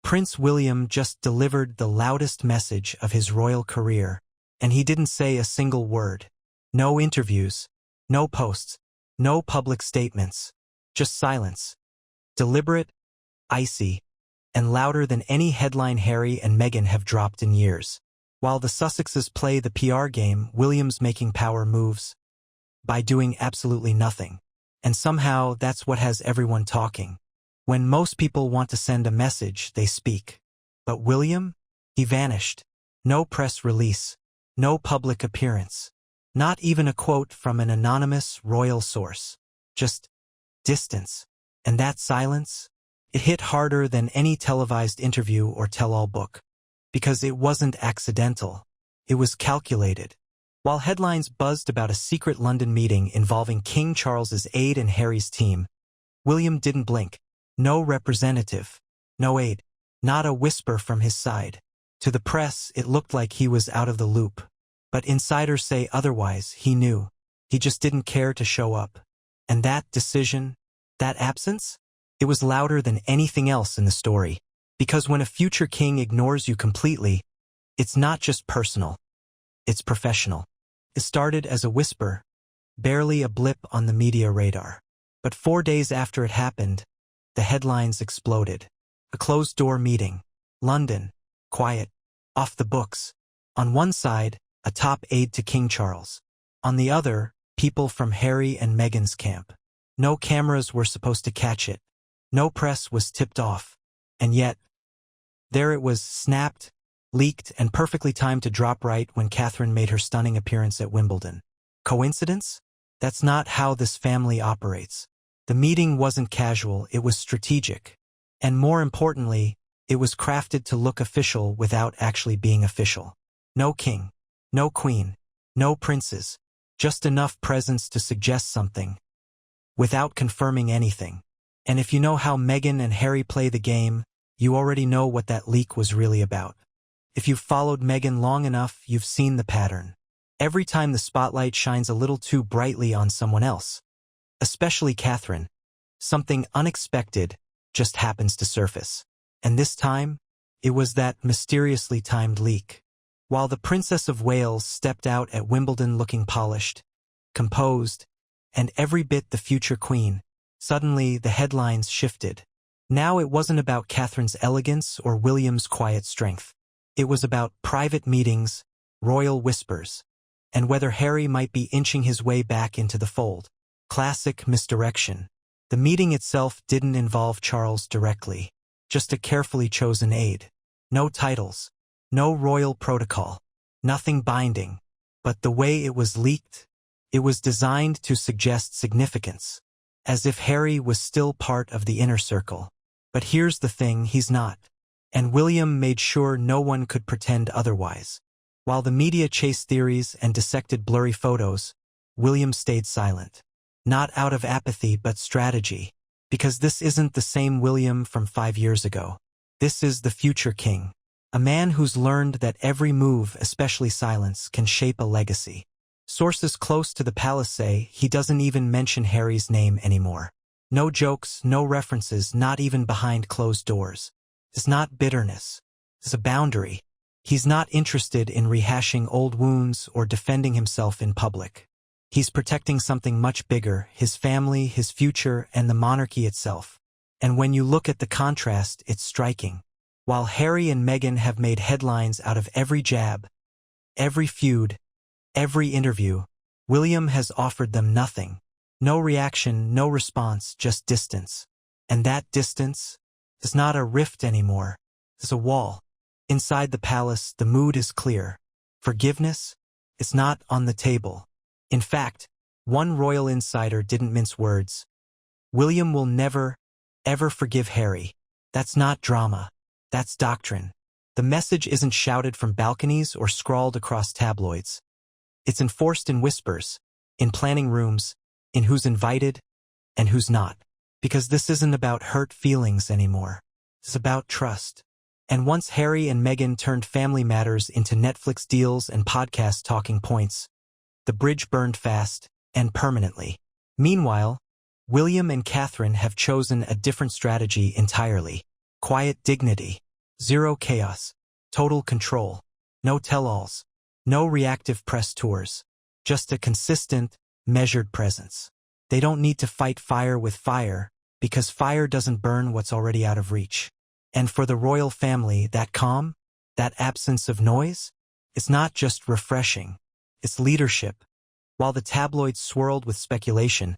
Prince William just delivered the loudest message of his royal career, and he didn't say a single word. No interviews, no posts, no public statements, just silence. Deliberate, icy, and louder than any headline Harry and Meghan have dropped in years. While the Sussexes play the PR game, William's making power moves by doing absolutely nothing. And somehow that's what has everyone talking. When most people want to send a message, they speak. But William? He vanished. No press release. No public appearance. Not even a quote from an anonymous royal source. Just distance. And that silence? It hit harder than any televised interview or tell-all book. Because it wasn't accidental. It was calculated. While headlines buzzed about a secret London meeting involving King Charles's aide and Harry's team, William didn't blink. No representative. No aide. Not a whisper from his side. To the press, it looked like he was out of the loop. But insiders say otherwise. He knew. He just didn't care to show up. And that decision, that absence, it was louder than anything else in the story. Because when a future king ignores you completely, it's not just personal. It's professional. It started as a whisper, barely a blip on the media radar. But 4 days after it happened, the headlines exploded. A closed-door meeting. London. Quiet. Off the books. On one side, a top aide to King Charles. On the other, people from Harry and Meghan's camp. No cameras were supposed to catch it. No press was tipped off. And yet, there it was, snapped, leaked, and perfectly timed to drop right when Catherine made her stunning appearance at Wimbledon. Coincidence? That's not how this family operates. The meeting wasn't casual, it was strategic. And more importantly, it was crafted to look official without actually being official. No king, no queen, no princes, just enough presence to suggest something, without confirming anything. And if you know how Meghan and Harry play the game, you already know what that leak was really about. If you've followed Meghan long enough, you've seen the pattern. Every time the spotlight shines a little too brightly on someone else, especially Catherine, something unexpected just happens to surface. And this time, it was that mysteriously timed leak. While the Princess of Wales stepped out at Wimbledon looking polished, composed, and every bit the future queen, suddenly the headlines shifted. Now it wasn't about Catherine's elegance or William's quiet strength. It was about private meetings, royal whispers, and whether Harry might be inching his way back into the fold. Classic misdirection. The meeting itself didn't involve Charles directly, just a carefully chosen aide. No titles, no royal protocol, nothing binding. But the way it was leaked, it was designed to suggest significance, as if Harry was still part of the inner circle. But here's the thing, he's not. And William made sure no one could pretend otherwise. While the media chased theories and dissected blurry photos, William stayed silent. Not out of apathy but strategy. Because this isn't the same William from 5 years ago. This is the future king. A man who's learned that every move, especially silence, can shape a legacy. Sources close to the palace say he doesn't even mention Harry's name anymore. No jokes, no references, not even behind closed doors. It's not bitterness. It's a boundary. He's not interested in rehashing old wounds or defending himself in public. He's protecting something much bigger, his family, his future, and the monarchy itself. And when you look at the contrast, it's striking. While Harry and Meghan have made headlines out of every jab, every feud, every interview, William has offered them nothing. No reaction, no response, just distance. And that distance is not a rift anymore. It's a wall. Inside the palace, the mood is clear. Forgiveness? It's not on the table. In fact, one royal insider didn't mince words. William will never, ever forgive Harry. That's not drama. That's doctrine. The message isn't shouted from balconies or scrawled across tabloids. It's enforced in whispers, in planning rooms, in who's invited and who's not. Because this isn't about hurt feelings anymore. It's about trust. And once Harry and Meghan turned family matters into Netflix deals and podcast talking points, the bridge burned fast and permanently. Meanwhile, William and Catherine have chosen a different strategy entirely. Quiet dignity. Zero chaos. Total control. No tell-alls. No reactive press tours. Just a consistent, measured presence. They don't need to fight fire with fire, because fire doesn't burn what's already out of reach. And for the royal family, that calm, that absence of noise, it's not just refreshing, it's leadership. While the tabloids swirled with speculation,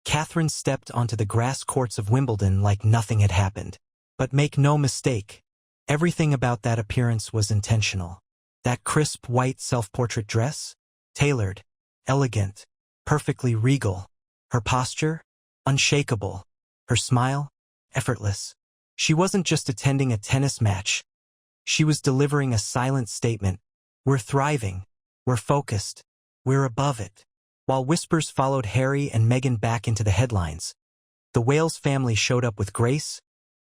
Catherine stepped onto the grass courts of Wimbledon like nothing had happened. But make no mistake, everything about that appearance was intentional. That crisp white self-portrait dress? Tailored, elegant, perfectly regal. Her posture? Unshakable. Her smile? Effortless. She wasn't just attending a tennis match. She was delivering a silent statement. We're thriving. We're focused. We're above it. While whispers followed Harry and Meghan back into the headlines, the Wales family showed up with grace,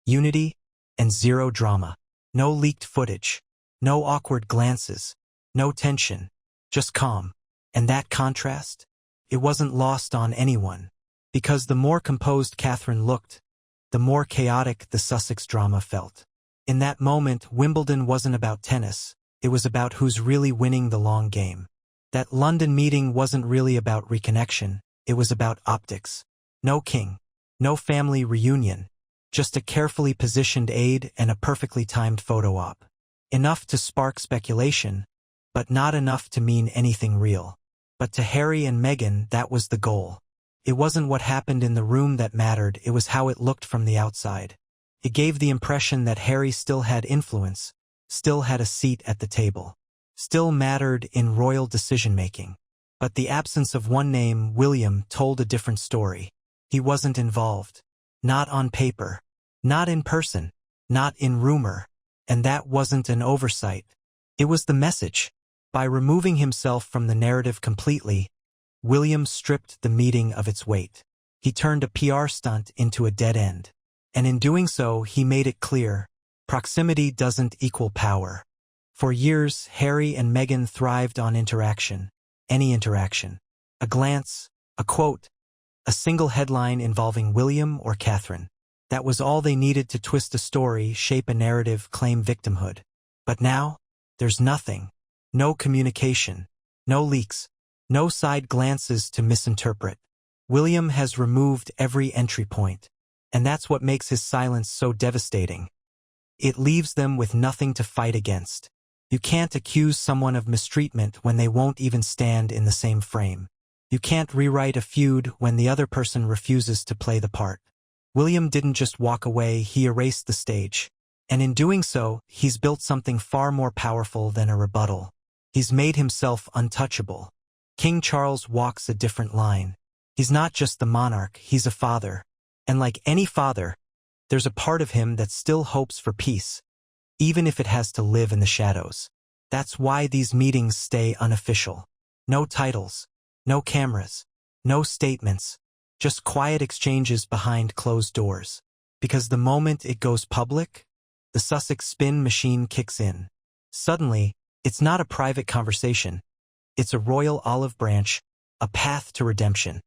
unity, and zero drama. No leaked footage. No awkward glances. No tension. Just calm. And that contrast? It wasn't lost on anyone. Because the more composed Catherine looked, the more chaotic the Sussex drama felt. In that moment, Wimbledon wasn't about tennis. It was about who's really winning the long game. That London meeting wasn't really about reconnection. It was about optics. No king. No family reunion. Just a carefully positioned aide and a perfectly timed photo op. Enough to spark speculation, but not enough to mean anything real. But to Harry and Meghan, that was the goal. It wasn't what happened in the room that mattered, it was how it looked from the outside. It gave the impression that Harry still had influence, still had a seat at the table, still mattered in royal decision-making. But the absence of one name, William, told a different story. He wasn't involved. Not on paper. Not in person. Not in rumor. And that wasn't an oversight. It was the message. By removing himself from the narrative completely, William stripped the meeting of its weight. He turned a PR stunt into a dead end. And in doing so, he made it clear, proximity doesn't equal power. For years, Harry and Meghan thrived on interaction. Any interaction. A glance, a quote, a single headline involving William or Catherine. That was all they needed to twist a story, shape a narrative, claim victimhood. But now, there's nothing. No communication. No leaks. No side glances to misinterpret. William has removed every entry point. And that's what makes his silence so devastating. It leaves them with nothing to fight against. You can't accuse someone of mistreatment when they won't even stand in the same frame. You can't rewrite a feud when the other person refuses to play the part. William didn't just walk away, he erased the stage. And in doing so, he's built something far more powerful than a rebuttal. He's made himself untouchable. King Charles walks a different line. He's not just the monarch, he's a father. And like any father, there's a part of him that still hopes for peace, even if it has to live in the shadows. That's why these meetings stay unofficial. No titles, no cameras, no statements, just quiet exchanges behind closed doors. Because the moment it goes public, the Sussex spin machine kicks in. Suddenly, it's not a private conversation. It's a royal olive branch, a path to redemption.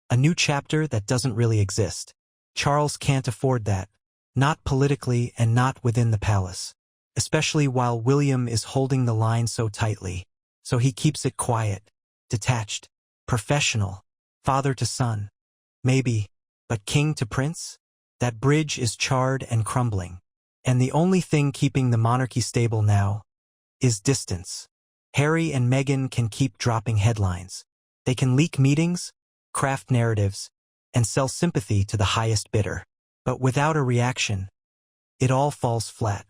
A new chapter that doesn't really exist. Charles can't afford that. Not politically and not within the palace. Especially while William is holding the line so tightly. So he keeps it quiet, detached, professional, father to son. Maybe, but king to prince? That bridge is charred and crumbling. And the only thing keeping the monarchy stable now is distance. Harry and Meghan can keep dropping headlines. They can leak meetings, craft narratives, and sell sympathy to the highest bidder. But without a reaction, it all falls flat.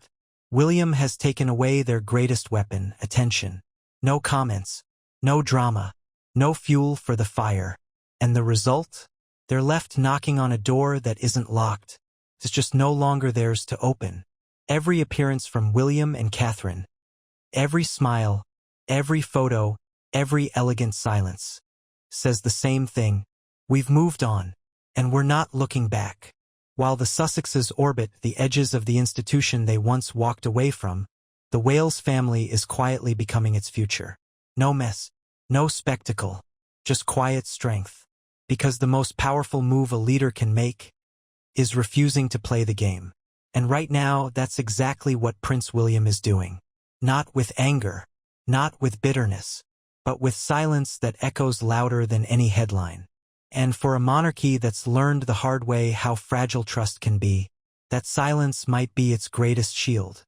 William has taken away their greatest weapon, attention. No comments, no drama, no fuel for the fire. And the result? They're left knocking on a door that isn't locked. It's just no longer theirs to open. Every appearance from William and Catherine, every smile, every photo, every elegant silence, says the same thing. We've moved on, and we're not looking back. While the Sussexes orbit the edges of the institution they once walked away from, the Wales family is quietly becoming its future. No mess, no spectacle, just quiet strength. Because the most powerful move a leader can make is refusing to play the game. And right now, that's exactly what Prince William is doing. Not with anger, not with bitterness, but with silence that echoes louder than any headline. And for a monarchy that's learned the hard way how fragile trust can be, that silence might be its greatest shield.